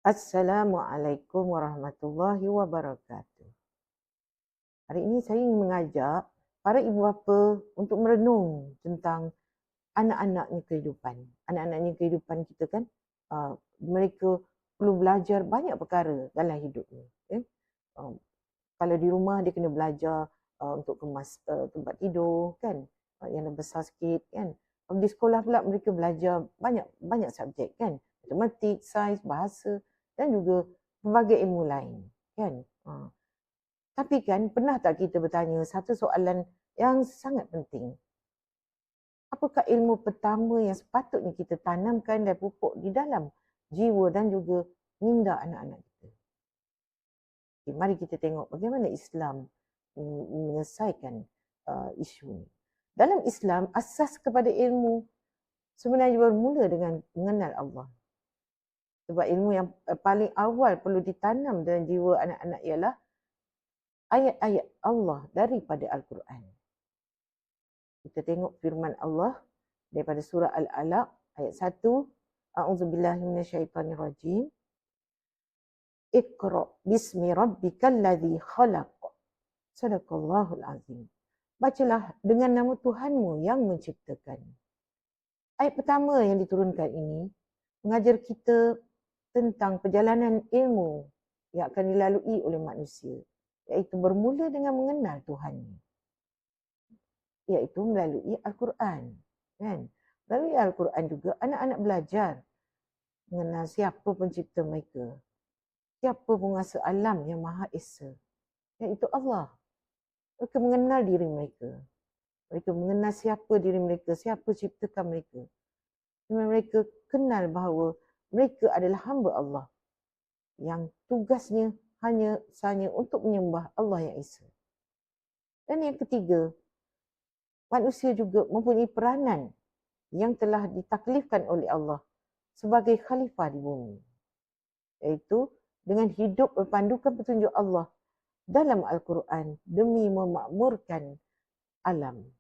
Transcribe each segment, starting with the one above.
Assalamualaikum warahmatullahi wabarakatuh. Hari ini saya ingin mengajak para ibu bapa untuk merenung tentang anak-anaknya kehidupan. Anak-anaknya kehidupan kita kan, mereka perlu belajar banyak perkara dalam hidup ni. Uh, Kalau di rumah dia kena belajar untuk kemas tempat tidur kan, yang dah besar sikit kan. Di sekolah pula mereka belajar banyak subjek kan, matematik, sains, bahasa dan juga pelbagai ilmu lain kan. Tapi kan pernah tak kita bertanya satu soalan yang sangat penting. Apakah ilmu pertama yang sepatutnya kita tanamkan dan pupuk di dalam jiwa dan juga minda anak-anak kita? Okay, mari kita tengok bagaimana Islam menyelesaikan isu ini. Dalam Islam, asas kepada ilmu sebenarnya bermula dengan mengenal Allah. Sebab ilmu yang paling awal perlu ditanam dalam jiwa anak-anak ialah ayat-ayat Allah daripada Al-Quran. Kita tengok firman Allah daripada surah Al-Alaq ayat 1. A'udzubillahi minasyaitanirrajim. Iqra bismi rabbikal ladzi khalaq. Sadaqallahul azim. Bacalah dengan nama Tuhanmu yang menciptakan. Ayat pertama yang diturunkan ini mengajar kita tentang perjalanan ilmu yang akan dilalui oleh manusia, iaitu bermula dengan mengenal Tuhannya, iaitu melalui Al-Quran. Kan? Melalui Al-Quran juga anak-anak belajar mengenal siapa pencipta mereka, siapa penguasa alam yang Maha Esa, iaitu Allah. Mereka mengenal diri mereka. Mereka mengenal siapa diri mereka, siapa ciptakan mereka. Dan mereka kenal bahawa mereka adalah hamba Allah yang tugasnya hanya untuk menyembah Allah yang Esa. Dan yang ketiga, manusia juga mempunyai peranan yang telah ditaklifkan oleh Allah sebagai khalifah di bumi, iaitu dengan hidup berpandukan petunjuk Allah dalam Al-Quran demi memakmurkan alam.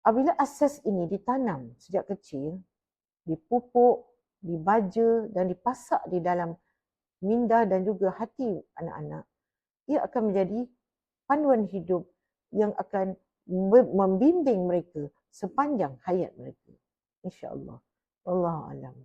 Apabila asas ini ditanam sejak kecil, dipupuk, dibaja dan dipasak di dalam minda dan juga hati anak-anak, ia akan menjadi panduan hidup yang akan membimbing mereka sepanjang hayat mereka. InsyaAllah. Wallahu a'lam.